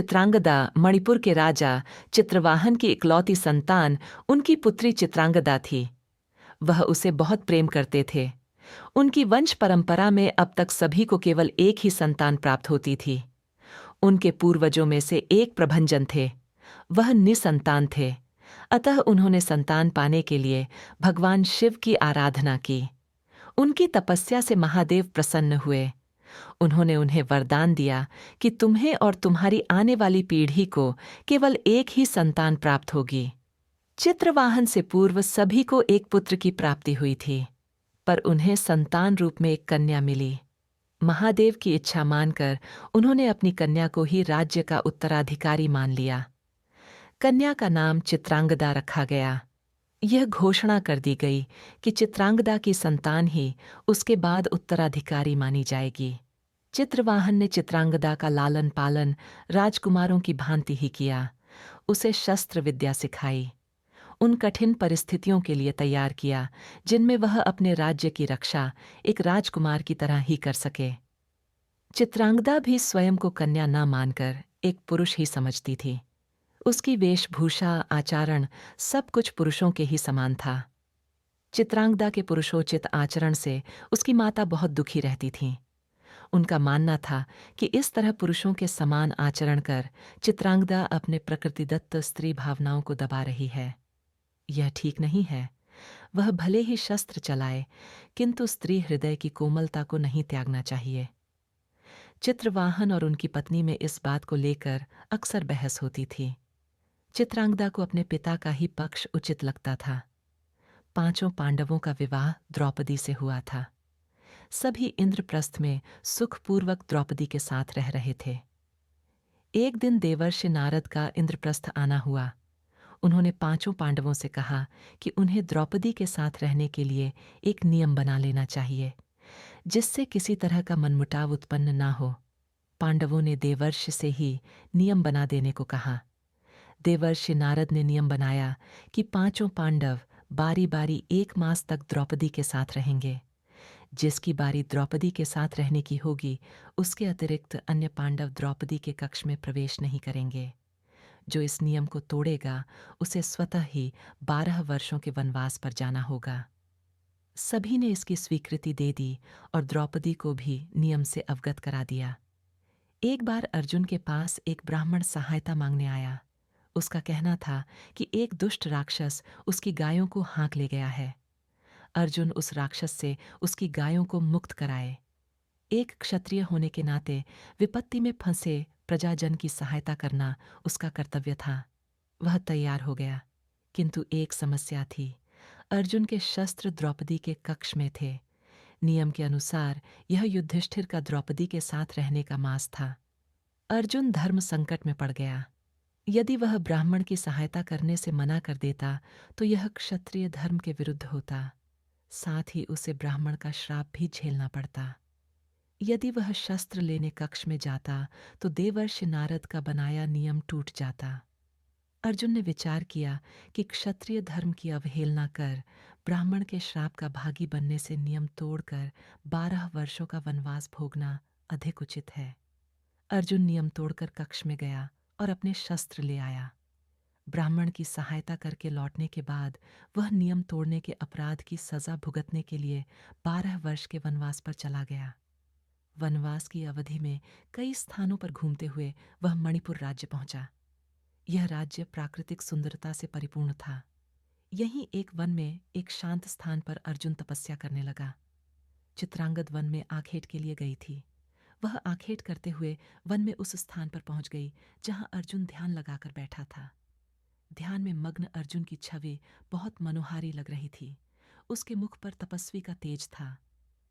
चित्रांगदा मणिपुर के राजा चित्रवाहन की इकलौती संतान उनकी पुत्री चित्रांगदा थी। वह उसे बहुत प्रेम करते थे। उनकी वंश परंपरा में अब तक सभी को केवल एक ही संतान प्राप्त होती थी। उनके पूर्वजों में से एक प्रभंजन थे। वह निसंतान थे। अतः उन्होंने संतान पाने के लिए भगवान शिव की आराधना की। उनकी तपस्या से महादेव प्रसन्न हुए। उन्होंने उन्हें वरदान दिया कि तुम्हें और तुम्हारी आने वाली पीढ़ी को केवल एक ही संतान प्राप्त होगी। चित्रवाहन से पूर्व सभी को एक पुत्र की प्राप्ति हुई थी, पर उन्हें संतान रूप में एक कन्या मिली। महादेव की इच्छा मानकर उन्होंने अपनी कन्या को ही राज्य का उत्तराधिकारी मान लिया। कन्या का नाम चित्रांगदा रखा गया। यह घोषणा कर दी गई कि चित्रांगदा की संतान ही उसके बाद उत्तराधिकारी मानी जाएगी। चित्रवाहन ने चित्रांगदा का लालन पालन राजकुमारों की भांति ही किया। उसे शस्त्र विद्या सिखाई, उन कठिन परिस्थितियों के लिए तैयार किया जिनमें वह अपने राज्य की रक्षा एक राजकुमार की तरह ही कर सके। चित्रांगदा भी स्वयं को कन्या न मानकर एक पुरुष ही समझती थी। उसकी वेशभूषा, आचरण सब कुछ पुरुषों के ही समान था। चित्रांगदा के पुरुषोचित आचरण से उसकी माता बहुत दुखी रहती थीं। उनका मानना था कि इस तरह पुरुषों के समान आचरण कर चित्रांगदा अपने प्रकृतिदत्त स्त्री भावनाओं को दबा रही है। यह ठीक नहीं है। वह भले ही शस्त्र चलाए, किंतु स्त्री हृदय की कोमलता को नहीं त्यागना चाहिए। चित्रवाहन और उनकी पत्नी में इस बात को लेकर अक्सर बहस होती थी। चित्रांगदा को अपने पिता का ही पक्ष उचित लगता था। पांचों पांडवों का विवाह द्रौपदी से हुआ था। सभी इंद्रप्रस्थ में सुखपूर्वक द्रौपदी के साथ रह रहे थे। एक दिन देवर्षि नारद का इंद्रप्रस्थ आना हुआ। उन्होंने पांचों पांडवों से कहा कि उन्हें द्रौपदी के साथ रहने के लिए एक नियम बना लेना चाहिए, जिससे किसी तरह का मनमुटाव उत्पन्न ना हो। पांडवों ने देवर्षि से ही नियम बना देने को कहा। देवर्षि नारद ने नियम बनाया कि पांचों पांडव बारी बारी 1 मास तक द्रौपदी के साथ रहेंगे। जिसकी बारी द्रौपदी के साथ रहने की होगी, उसके अतिरिक्त अन्य पांडव द्रौपदी के कक्ष में प्रवेश नहीं करेंगे। जो इस नियम को तोड़ेगा, उसे स्वतः ही 12 वर्षों के वनवास पर जाना होगा। सभी ने इसकी स्वीकृति दे दी और द्रौपदी को भी नियम से अवगत करा दिया। एक बार अर्जुन के पास एक ब्राह्मण सहायता मांगने आया। उसका कहना था कि एक दुष्ट राक्षस उसकी गायों को हाँक ले गया है। अर्जुन उस राक्षस से उसकी गायों को मुक्त कराए। एक क्षत्रिय होने के नाते विपत्ति में फंसे प्रजाजन की सहायता करना उसका कर्तव्य था। वह तैयार हो गया, किंतु एक समस्या थी। अर्जुन के शस्त्र द्रौपदी के कक्ष में थे। नियम के अनुसार यह युधिष्ठिर का द्रौपदी के साथ रहने का मास था। अर्जुन धर्म संकट में पड़ गया। यदि वह ब्राह्मण की सहायता करने से मना कर देता तो यह क्षत्रिय धर्म के विरुद्ध होता। साथ ही उसे ब्राह्मण का श्राप भी झेलना पड़ता। यदि वह शस्त्र लेने कक्ष में जाता तो देवर्षि नारद का बनाया नियम टूट जाता। अर्जुन ने विचार किया कि क्षत्रिय धर्म की अवहेलना कर ब्राह्मण के श्राप का भागी बनने से नियम तोड़कर 12 वर्षों का वनवास भोगना अधिक उचित है। अर्जुन नियम तोड़कर कक्ष में गया और अपने शस्त्र ले आया। ब्राह्मण की सहायता करके लौटने के बाद वह नियम तोड़ने के अपराध की सजा भुगतने के लिए 12 वर्ष के वनवास पर चला गया। वनवास की अवधि में कई स्थानों पर घूमते हुए वह मणिपुर राज्य पहुंचा। यह राज्य प्राकृतिक सुंदरता से परिपूर्ण था। यहीं एक वन में एक शांत स्थान पर अर्जुन तपस्या करने लगा। चित्रांगद वन में आखेट के लिए गई थी। वह आखेट करते हुए वन में उस स्थान पर पहुंच गई जहां अर्जुन ध्यान लगाकर बैठा था। ध्यान में मग्न अर्जुन की छवि बहुत मनोहारी लग रही थी। उसके मुख पर तपस्वी का तेज था,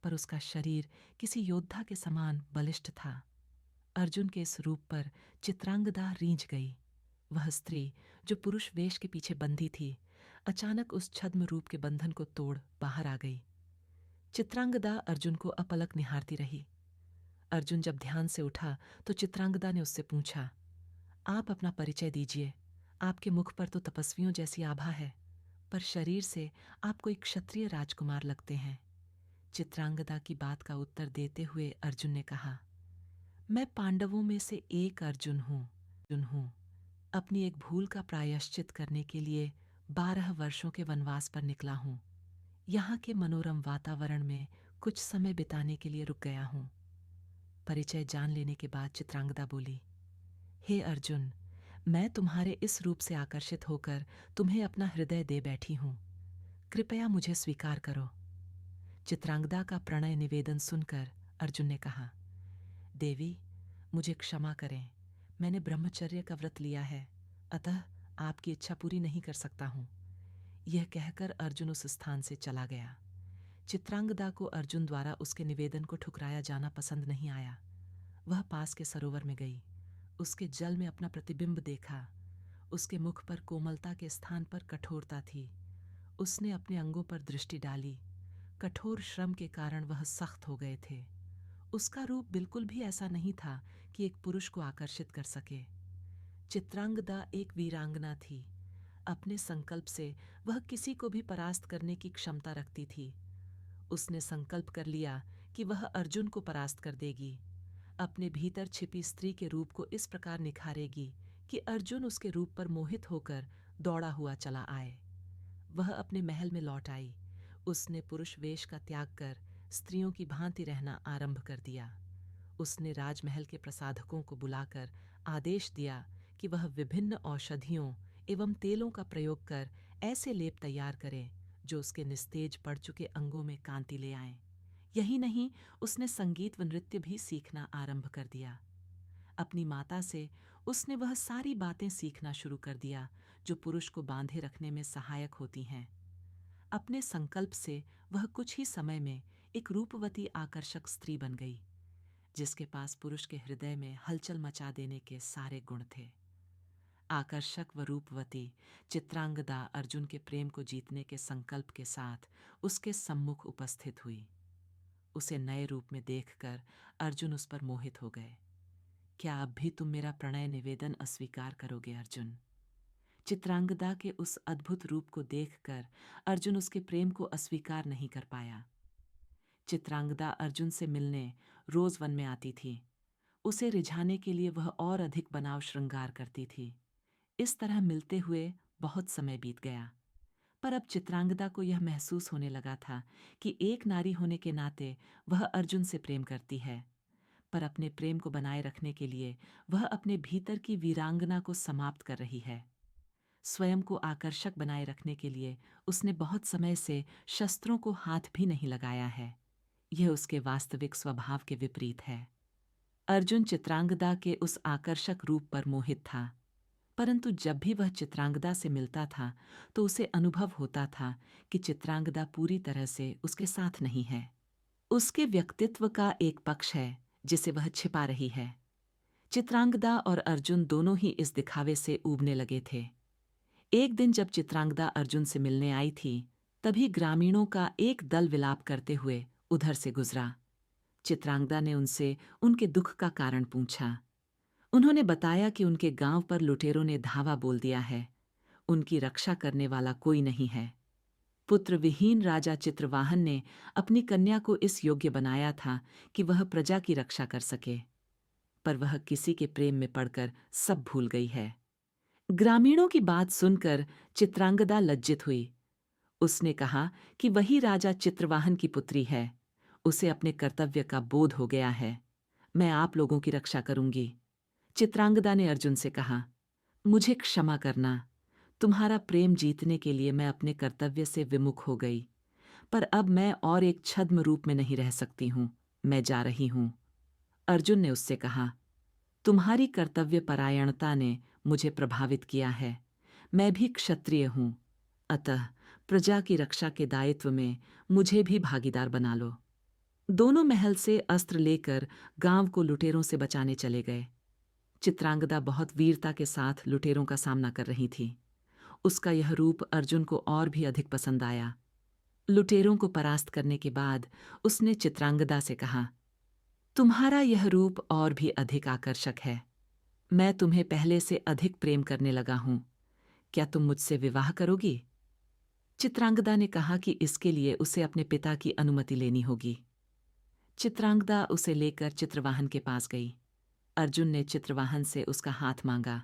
पर उसका शरीर किसी योद्धा के समान बलिष्ठ था। अर्जुन के इस रूप पर चित्रांगदा रींझ गई। वह स्त्री जो पुरुष वेश के पीछे बंधी थी, अचानक उस छद्म रूप के बंधन को तोड़ बाहर आ गई। चित्रांगदा अर्जुन को अपलक निहारती रही। अर्जुन जब ध्यान से उठा तो चित्रांगदा ने उससे पूछा, आप अपना परिचय दीजिए। आपके मुख पर तो तपस्वियों जैसी आभा है, पर शरीर से आप कोई क्षत्रिय राजकुमार लगते हैं। चित्रांगदा की बात का उत्तर देते हुए अर्जुन ने कहा, मैं पांडवों में से एक अर्जुन हूं। अर्जुन हूँ, अपनी एक भूल का प्रायश्चित करने के लिए 12 वर्षों के वनवास पर निकला हूँ। यहाँ के मनोरम वातावरण में कुछ समय बिताने के लिए रुक गया हूँ। परिचय जान लेने के बाद चित्रांगदा बोली, हे अर्जुन, मैं तुम्हारे इस रूप से आकर्षित होकर तुम्हें अपना हृदय दे बैठी हूँ। कृपया मुझे स्वीकार करो। चित्रांगदा का प्रणय निवेदन सुनकर अर्जुन ने कहा, देवी, मुझे क्षमा करें। मैंने ब्रह्मचर्य का व्रत लिया है, अतः आपकी इच्छा पूरी नहीं कर सकता हूँ। यह कहकर अर्जुन उस स्थान से चला गया। चित्रांगदा को अर्जुन द्वारा उसके निवेदन को ठुकराया जाना पसंद नहीं आया। वह पास के सरोवर में गई, उसके जल में अपना प्रतिबिंब देखा। उसके मुख पर कोमलता के स्थान पर कठोरता थी। उसने अपने अंगों पर दृष्टि डाली। कठोर श्रम के कारण वह सख्त हो गए थे। उसका रूप बिल्कुल भी ऐसा नहीं था कि एक पुरुष को आकर्षित कर सके। चित्रांगदा एक वीरांगना थी। अपने संकल्प से वह किसी को भी परास्त करने की क्षमता रखती थी। उसने संकल्प कर लिया कि वह अर्जुन को परास्त कर देगी। अपने भीतर छिपी स्त्री के रूप को इस प्रकार निखारेगी कि अर्जुन उसके रूप पर मोहित होकर दौड़ा हुआ चला आए। वह अपने महल में लौट आई। उसने पुरुष वेश का त्याग कर स्त्रियों की भांति रहना आरंभ कर दिया। उसने राजमहल के प्रसाधकों को बुलाकर आदेश दिया कि वह विभिन्न औषधियों एवं तेलों का प्रयोग कर ऐसे लेप तैयार करे जो उसके निस्तेज पड़ चुके अंगों में कांति ले आएं। यही नहीं, उसने संगीत व नृत्य भी सीखना आरंभ कर दिया। अपनी माता से उसने वह सारी बातें सीखना शुरू कर दिया जो पुरुष को बांधे रखने में सहायक होती हैं। अपने संकल्प से वह कुछ ही समय में एक रूपवती आकर्षक स्त्री बन गई, जिसके पास पुरुष के हृदय में हलचल मचा देने के सारे गुण थे। आकर्षक व रूपवती चित्रांगदा अर्जुन के प्रेम को जीतने के संकल्प के साथ उसके सम्मुख उपस्थित हुई। उसे नए रूप में देखकर अर्जुन उस पर मोहित हो गए। क्या अब भी तुम मेरा प्रणय निवेदन अस्वीकार करोगे अर्जुन? चित्रांगदा के उस अद्भुत रूप को देखकर अर्जुन उसके प्रेम को अस्वीकार नहीं कर पाया। चित्रांगदा अर्जुन से मिलने रोज वन में आती थी। उसे रिझाने के लिए वह और अधिक बनाव श्रृंगार करती थी। इस तरह मिलते हुए बहुत समय बीत गया, पर अब चित्रांगदा को यह महसूस होने लगा था कि एक नारी होने के नाते वह अर्जुन से प्रेम करती है, पर अपने प्रेम को बनाए रखने के लिए वह अपने भीतर की वीरांगना को समाप्त कर रही है। स्वयं को आकर्षक बनाए रखने के लिए उसने बहुत समय से शस्त्रों को हाथ भी नहीं लगाया है। यह उसके वास्तविक स्वभाव के विपरीत है। अर्जुन चित्रांगदा के उस आकर्षक रूप पर मोहित था, परंतु जब भी वह चित्रांगदा से मिलता था तो उसे अनुभव होता था कि चित्रांगदा पूरी तरह से उसके साथ नहीं है। उसके व्यक्तित्व का एक पक्ष है जिसे वह छिपा रही है। चित्रांगदा और अर्जुन दोनों ही इस दिखावे से ऊबने लगे थे। एक दिन जब चित्रांगदा अर्जुन से मिलने आई थी, तभी ग्रामीणों का एक दल विलाप करते हुए उधर से गुजरा। चित्रांगदा ने उनसे उनके दुख का कारण पूछा। उन्होंने बताया कि उनके गांव पर लुटेरों ने धावा बोल दिया है। उनकी रक्षा करने वाला कोई नहीं है। पुत्र विहीन राजा चित्रवाहन ने अपनी कन्या को इस योग्य बनाया था कि वह प्रजा की रक्षा कर सके, पर वह किसी के प्रेम में पड़कर सब भूल गई है। ग्रामीणों की बात सुनकर चित्रांगदा लज्जित हुई। उसने कहा कि वही राजा चित्रवाहन की पुत्री है। उसे अपने कर्तव्य का बोध हो गया है। मैं आप लोगों की रक्षा करूंगी। चित्रांगदा ने अर्जुन से कहा, मुझे क्षमा करना। तुम्हारा प्रेम जीतने के लिए मैं अपने कर्तव्य से विमुख हो गई, पर अब मैं और एक छद्म रूप में नहीं रह सकती हूं। मैं जा रही हूं। अर्जुन ने उससे कहा, तुम्हारी कर्तव्य परायणता ने मुझे प्रभावित किया है। मैं भी क्षत्रिय हूं, अतः प्रजा की रक्षा के दायित्व में मुझे भी भागीदार बना लो। दोनों महल से अस्त्र लेकर गांव को लुटेरों से बचाने चले गए। चित्रांगदा बहुत वीरता के साथ लुटेरों का सामना कर रही थी। उसका यह रूप अर्जुन को और भी अधिक पसंद आया। लुटेरों को परास्त करने के बाद उसने चित्रांगदा से कहा, तुम्हारा यह रूप और भी अधिक आकर्षक है। मैं तुम्हें पहले से अधिक प्रेम करने लगा हूं। क्या तुम मुझसे विवाह करोगी? चित्रांगदा ने कहा कि इसके लिए उसे अपने पिता की अनुमति लेनी होगी। चित्रांगदा उसे लेकर चित्रवाहन के पास गई। अर्जुन ने चित्रवाहन से उसका हाथ मांगा।